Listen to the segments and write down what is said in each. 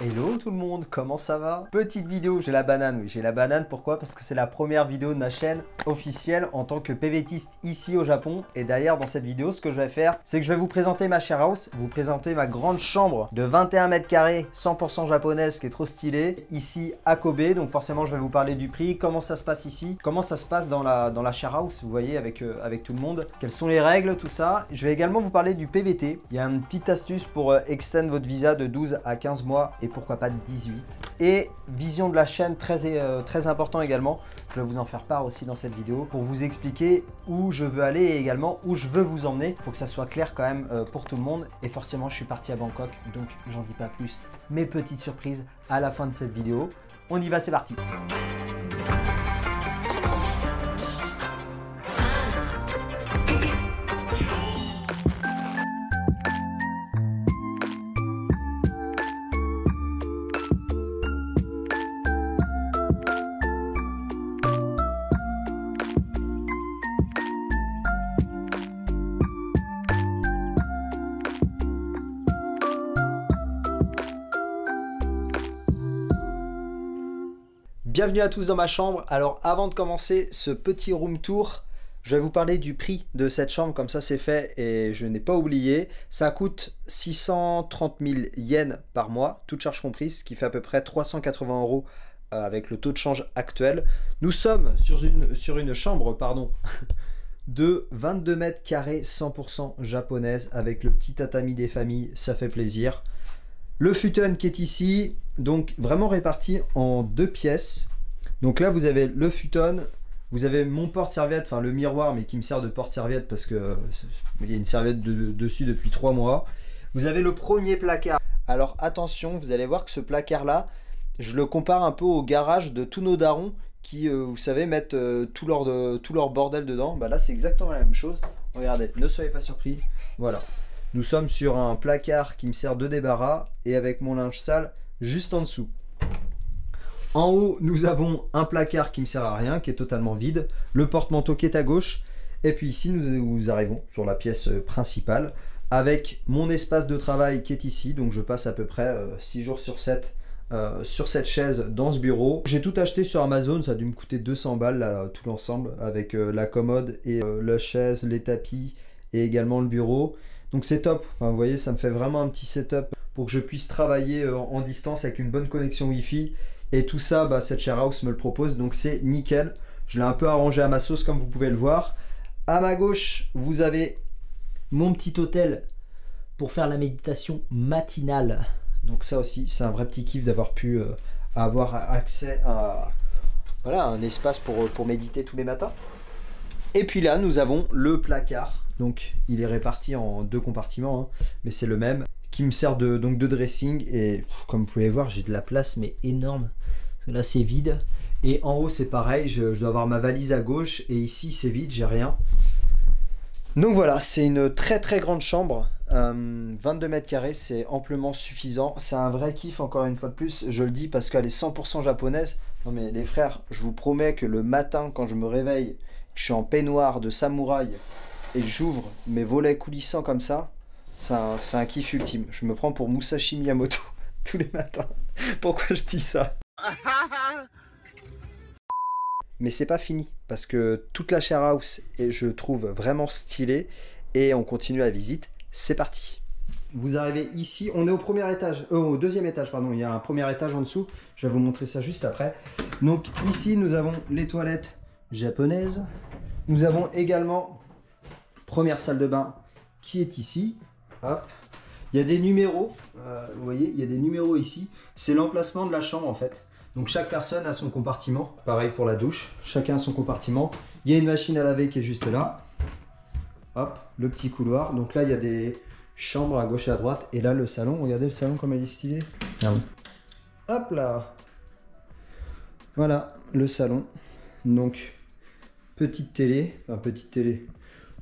Hello tout le monde, comment ça va? Petite vidéo, j'ai la banane, oui j'ai la banane, pourquoi? Parce que c'est la première vidéo de ma chaîne officielle en tant que PVTiste ici au Japon. Et d'ailleurs dans cette vidéo, ce que je vais faire, c'est que je vais vous présenter ma share house, vous présenter ma grande chambre de 21 mètres carrés, 100% japonaise qui est trop stylée, ici à Kobe. Donc forcément je vais vous parler du prix, comment ça se passe ici, comment ça se passe dans la share house, vous voyez avec tout le monde, quelles sont les règles, tout ça. Je vais également vous parler du PVT, il y a une petite astuce pour extend votre visa de 12 à 15 mois et pourquoi pas de 18. Et vision de la chaîne, très important également. Je vais vous en faire part aussi dans cette vidéo pour vous expliquer où je veux aller et également où je veux vous emmener. Il faut que ça soit clair quand même pour tout le monde. Et forcément, je suis parti à Bangkok, donc j'en dis pas plus. Mes petites surprises à la fin de cette vidéo. On y va, c'est parti. Bienvenue à tous dans ma chambre. Alors avant de commencer ce petit room tour, je vais vous parler du prix de cette chambre, comme ça c'est fait et je n'ai pas oublié. Ça coûte 630 000 yens par mois, toutes charges comprises, ce qui fait à peu près 380 € avec le taux de change actuel. Nous sommes sur une chambre pardon, de 22 mètres carrés 100% japonaise avec le petit tatami des familles, ça fait plaisir. Le futon qui est ici, donc vraiment réparti en deux pièces. Donc là vous avez le futon, vous avez mon porte-serviette, enfin le miroir mais qui me sert de porte-serviette parce que il y a une serviette dessus depuis 3 mois. Vous avez le premier placard. Alors attention, vous allez voir que ce placard là, je le compare un peu au garage de tous nos darons qui, vous savez, mettent tout leur bordel dedans. Bah là c'est exactement la même chose. Regardez, ne soyez pas surpris. Voilà. Nous sommes sur un placard qui me sert de débarras et avec mon linge sale juste en dessous. En haut, nous avons un placard qui me sert à rien, qui est totalement vide, le porte-manteau qui est à gauche, et puis ici nous arrivons sur la pièce principale avec mon espace de travail qui est ici. Donc je passe à peu près 6 jours sur 7 sur cette chaise dans ce bureau. J'ai tout acheté sur Amazon, ça a dû me coûter 200 balles là, tout l'ensemble avec la commode et la chaise, les tapis et également le bureau. Donc c'est top, enfin, vous voyez ça me fait vraiment un petit setup pour que je puisse travailler en distance avec une bonne connexion Wi-Fi. Et tout ça, bah, cette share house me le propose, donc c'est nickel. Je l'ai un peu arrangé à ma sauce comme vous pouvez le voir. À ma gauche, vous avez mon petit hôtel pour faire la méditation matinale. Donc ça aussi, c'est un vrai petit kiff d'avoir pu avoir accès à voilà, un espace pour méditer tous les matins. Et puis là, nous avons le placard. Donc il est réparti en deux compartiments, hein, mais c'est le même, qui me sert de dressing. Et comme vous pouvez voir, j'ai de la place, mais énorme. Parce que là, c'est vide. Et en haut, c'est pareil, je dois avoir ma valise à gauche. Et ici, c'est vide, j'ai rien. Donc voilà, c'est une très grande chambre. 22 mètres carrés, c'est amplement suffisant. C'est un vrai kiff, encore une fois de plus. Je le dis parce qu'elle est 100% japonaise. Non mais les frères, je vous promets que le matin, quand je me réveille, je suis en peignoir de samouraï et j'ouvre mes volets coulissants comme ça, c'est un kiff ultime. Je me prends pour Musashi Miyamoto tous les matins. Pourquoi je dis ça? Mais c'est pas fini, parce que toute la share house, et je trouve vraiment stylée, et on continue la visite. C'est parti. Vous arrivez ici, on est au premier étage, au deuxième étage, pardon, il y a un premier étage en dessous. Je vais vous montrer ça juste après. Donc ici, nous avons les toilettes japonaises. Nous avons également première salle de bain qui est ici. Hop. Il y a des numéros, vous voyez, il y a des numéros ici. C'est l'emplacement de la chambre en fait. Donc chaque personne a son compartiment. Pareil pour la douche, chacun a son compartiment. Il y a une machine à laver qui est juste là. Hop, le petit couloir. Donc là, il y a des chambres à gauche et à droite. Et là, le salon, regardez le salon comme il est stylé. Hop là. Voilà, le salon. Donc, petite télé,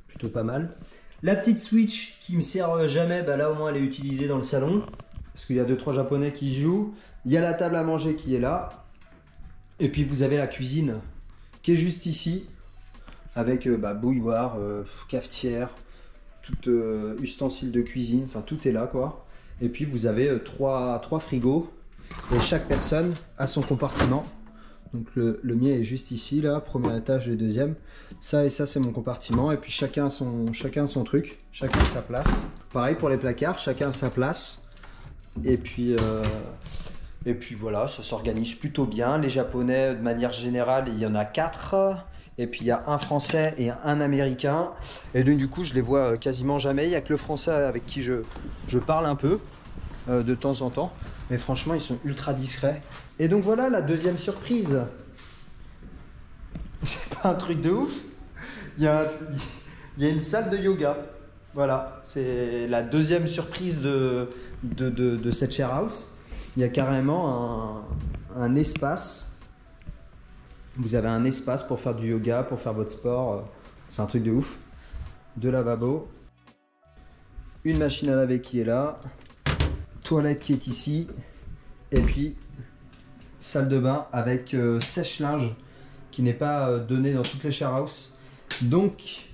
plutôt pas mal. La petite Switch qui me sert jamais, bah là au moins elle est utilisée dans le salon. Parce qu'il y a 2-3 japonais qui jouent. Il y a la table à manger qui est là. Et puis vous avez la cuisine qui est juste ici. Avec bouilloire, cafetière, tout ustensile de cuisine, enfin tout est là quoi. Et puis vous avez trois frigos Et chaque personne a son compartiment. Donc le mien est juste ici, là, premier étage et deuxième. Ça et ça, c'est mon compartiment. Et puis chacun a son truc, chacun a sa place. Pareil pour les placards, chacun a sa place. Et puis voilà, ça s'organise plutôt bien. Les Japonais, de manière générale, il y en a 4. Et puis il y a un Français et un Américain. Et donc du coup, je les vois quasiment jamais. Il n'y a que le Français avec qui je parle un peu de temps en temps. Mais franchement, ils sont ultra discrets. Et donc voilà la deuxième surprise. C'est pas un truc de ouf. Il y a une salle de yoga. Voilà, c'est la deuxième surprise de cette share house. Il y a carrément un espace. Vous avez un espace pour faire du yoga, pour faire votre sport. C'est un truc de ouf. Deux lavabos. Une machine à laver qui est là. Toilette qui est ici. Et puis salle de bain avec sèche-linge qui n'est pas donné dans toutes les share house. Donc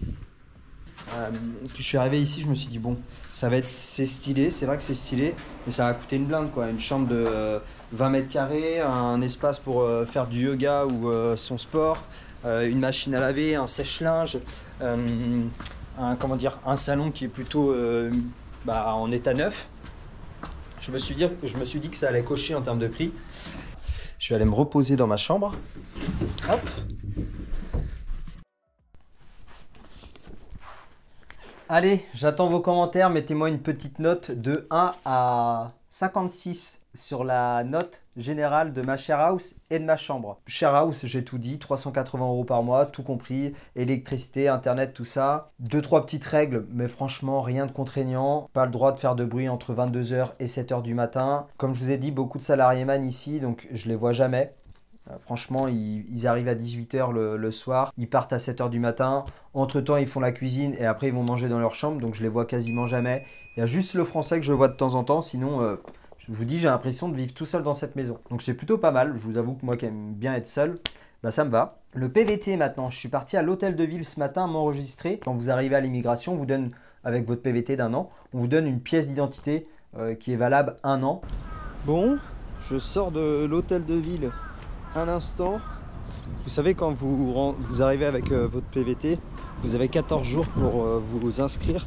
je suis arrivé ici, je me suis dit bon, c'est stylé, c'est vrai que c'est stylé, mais ça va coûter une blinde quoi. Une chambre de 20 mètres carrés, un espace pour faire du yoga ou son sport, une machine à laver, un sèche-linge, un salon qui est plutôt en état neuf. Je me suis dit que ça allait cocher en termes de prix. Je vais aller me reposer dans ma chambre. Hop. Allez, j'attends vos commentaires. Mettez-moi une petite note de 1 à 56 sur la note générale de ma share house et de ma chambre. Share house, j'ai tout dit, 380 € par mois, tout compris, électricité, internet, tout ça. 2-3 petites règles, mais franchement, rien de contraignant. Pas le droit de faire de bruit entre 22 h et 7 h du matin. Comme je vous ai dit, beaucoup de salariés ici, donc je les vois jamais. Franchement, ils arrivent à 18 h le soir, ils partent à 7 h du matin. Entre temps, ils font la cuisine et après, ils vont manger dans leur chambre, donc je les vois quasiment jamais. Il y a juste le français que je vois de temps en temps, sinon, je vous dis, j'ai l'impression de vivre tout seul dans cette maison. Donc c'est plutôt pas mal, je vous avoue que moi qui aime bien être seul, bah ça me va. Le PVT maintenant, je suis parti à l'hôtel de ville ce matin m'enregistrer. Quand vous arrivez à l'immigration, on vous donne, avec votre PVT d'1 an, on vous donne une pièce d'identité qui est valable 1 an. Bon, je sors de l'hôtel de ville un instant. Vous savez, quand vous arrivez avec votre PVT, vous avez 14 jours pour vous inscrire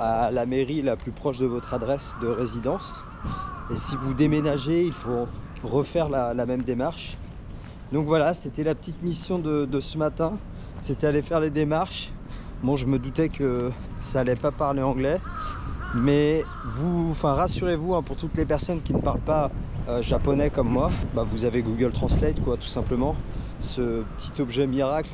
à la mairie la plus proche de votre adresse de résidence. Et si vous déménagez, il faut refaire la même démarche. Donc voilà, c'était la petite mission de ce matin. C'était aller faire les démarches. Bon, je me doutais que ça allait pas parler anglais. Mais rassurez-vous, hein, pour toutes les personnes qui ne parlent pas japonais comme moi, bah, vous avez Google Translate quoi, tout simplement. Ce petit objet miracle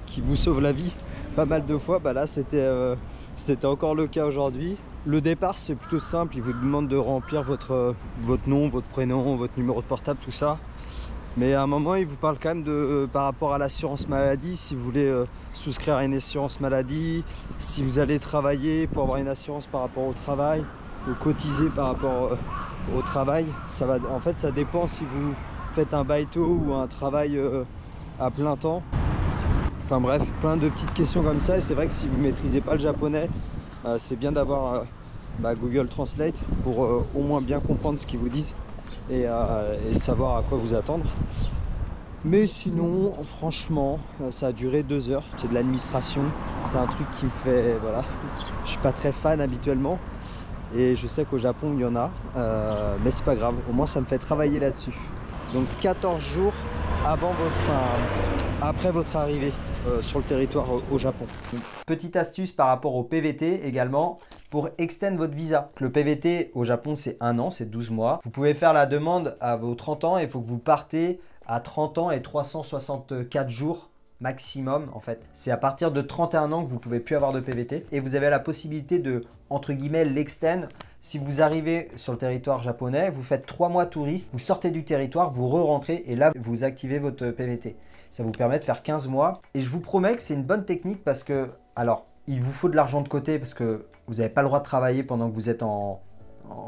qui vous sauve la vie pas mal de fois. Bah là, c'était encore le cas aujourd'hui. Le départ, c'est plutôt simple. Il vous demande de remplir votre nom, votre prénom, votre numéro de portable, tout ça. Mais à un moment, il vous parle quand même par rapport à l'assurance maladie, si vous voulez souscrire à une assurance maladie, si vous allez travailler pour avoir une assurance par rapport au travail, ou cotiser par rapport au travail. En fait, ça dépend si vous faites un baito ou un travail à plein temps. Enfin bref, plein de petites questions comme ça. Et c'est vrai que si vous ne maîtrisez pas le japonais, c'est bien d'avoir Google Translate pour au moins bien comprendre ce qu'ils vous disent. Et savoir à quoi vous attendre. Mais sinon, franchement, ça a duré 2 heures. C'est de l'administration, c'est un truc qui me fait, voilà, je suis pas très fan habituellement. Et je sais qu'au Japon, il y en a, mais c'est pas grave, au moins ça me fait travailler là-dessus. Donc 14 jours après votre arrivée sur le territoire au Japon. Petite astuce par rapport au PVT également, pour extendre votre visa. Le PVT au Japon, c'est 1 an, c'est 12 mois. Vous pouvez faire la demande à vos 30 ans et il faut que vous partez à 30 ans et 364 jours maximum en fait. C'est à partir de 31 ans que vous ne pouvez plus avoir de PVT et vous avez la possibilité de, entre guillemets, l'extend. Si vous arrivez sur le territoire japonais, vous faites 3 mois touriste, vous sortez du territoire, vous re-rentrez et là, vous activez votre PVT. Ça vous permet de faire 15 mois et je vous promets que c'est une bonne technique parce que, alors, il vous faut de l'argent de côté parce que vous n'avez pas le droit de travailler pendant que vous êtes en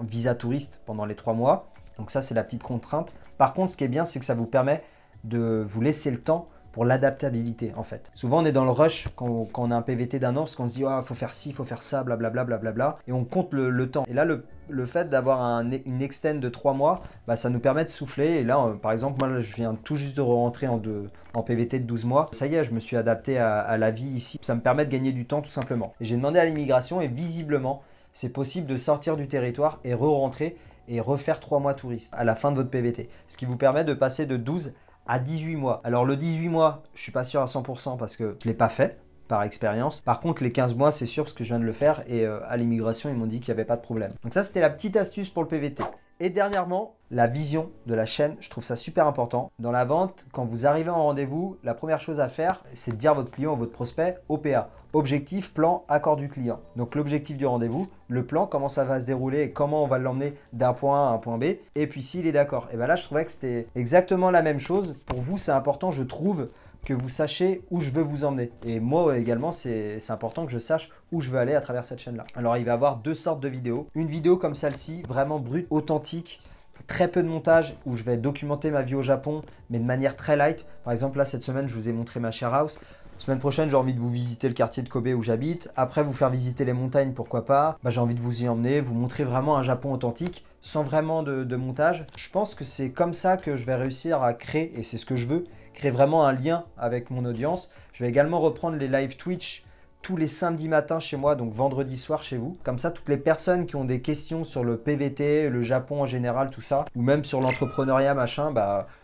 visa touriste pendant les 3 mois. Donc ça, c'est la petite contrainte. Par contre, ce qui est bien, c'est que ça vous permet de vous laisser le temps pour l'adaptabilité en fait. Souvent on est dans le rush quand on a un PVT d'1 an parce qu'on se dit faut faire ci, faut faire ça, blablabla, blablabla, et on compte le temps. Et là le fait d'avoir une extend de 3 mois, bah, ça nous permet de souffler. Et là par exemple moi je viens tout juste de rentrer en PVT de 12 mois. Ça y est, je me suis adapté à la vie ici. Ça me permet de gagner du temps tout simplement. Et j'ai demandé à l'immigration et visiblement c'est possible de sortir du territoire et re-rentrer et refaire 3 mois touristes à la fin de votre PVT. Ce qui vous permet de passer de 12 à 18 mois. Alors le 18 mois, je suis pas sûr à 100% parce que je l'ai pas fait par expérience. Par contre, les 15 mois, c'est sûr parce que je viens de le faire et à l'immigration, ils m'ont dit qu'il n'y avait pas de problème. Donc ça, c'était la petite astuce pour le PVT. Et dernièrement, la vision de la chaîne, je trouve ça super important. Dans la vente, quand vous arrivez en rendez-vous, la première chose à faire, c'est de dire à votre client ou votre prospect OPA. Objectif, plan, accord du client. Donc l'objectif du rendez-vous, le plan, comment ça va se dérouler et comment on va l'emmener d'un point A à un point B. Et puis s'il est d'accord. Et bien là, je trouvais que c'était exactement la même chose. Pour vous, c'est important, je trouve, que vous sachiez où je veux vous emmener. Et moi également, c'est important que je sache où je veux aller à travers cette chaîne-là. Alors, il va y avoir deux sortes de vidéos. Une vidéo comme celle-ci, vraiment brute, authentique, très peu de montage, où je vais documenter ma vie au Japon, mais de manière très light. Par exemple, là, cette semaine, je vous ai montré ma share house. Semaine prochaine, j'ai envie de vous visiter le quartier de Kobe où j'habite. Après, vous faire visiter les montagnes, pourquoi pas. J'ai envie de vous y emmener, vous montrer vraiment un Japon authentique, sans vraiment de montage. Je pense que c'est comme ça que je vais réussir à créer, et c'est ce que je veux, créer vraiment un lien avec mon audience. Je vais également reprendre les live Twitch tous les samedis matins chez moi, donc vendredi soir chez vous. Comme ça, toutes les personnes qui ont des questions sur le PVT, le Japon en général, tout ça, ou même sur l'entrepreneuriat, machin,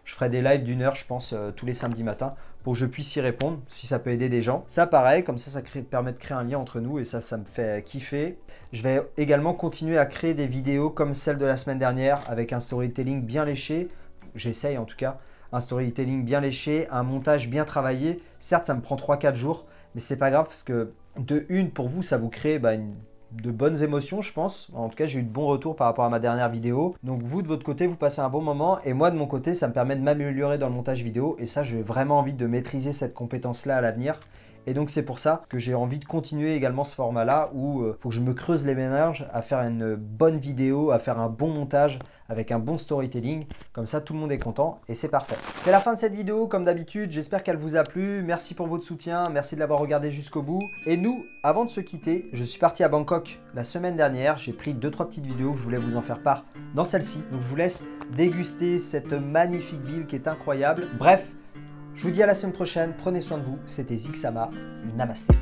je ferai des lives d'1 heure, je pense, tous les samedis matins pour que je puisse y répondre, si ça peut aider des gens. Ça, pareil, comme ça permet de créer un lien entre nous et ça me fait kiffer. Je vais également continuer à créer des vidéos comme celle de la semaine dernière avec un storytelling bien léché. J'essaye en tout cas. Un storytelling bien léché, un montage bien travaillé. Certes, ça me prend 3-4 jours, mais c'est pas grave parce que de une, pour vous, ça vous crée de bonnes émotions, je pense. En tout cas, j'ai eu de bons retours par rapport à ma dernière vidéo. Donc vous, de votre côté, vous passez un bon moment. Et moi, de mon côté, ça me permet de m'améliorer dans le montage vidéo. Et ça, j'ai vraiment envie de maîtriser cette compétence-là à l'avenir. Et donc, c'est pour ça que j'ai envie de continuer également ce format-là où il faut que je me creuse les méninges à faire une bonne vidéo, à faire un bon montage avec un bon storytelling. Comme ça, tout le monde est content et c'est parfait. C'est la fin de cette vidéo, comme d'habitude. J'espère qu'elle vous a plu. Merci pour votre soutien. Merci de l'avoir regardé jusqu'au bout. Et nous, avant de se quitter, je suis parti à Bangkok la semaine dernière. J'ai pris 2-3 petites vidéos que je voulais vous en faire part dans celle-ci. Donc, je vous laisse déguster cette magnifique ville qui est incroyable. Bref, je vous dis à la semaine prochaine, prenez soin de vous, c'était Zixama, Namasté.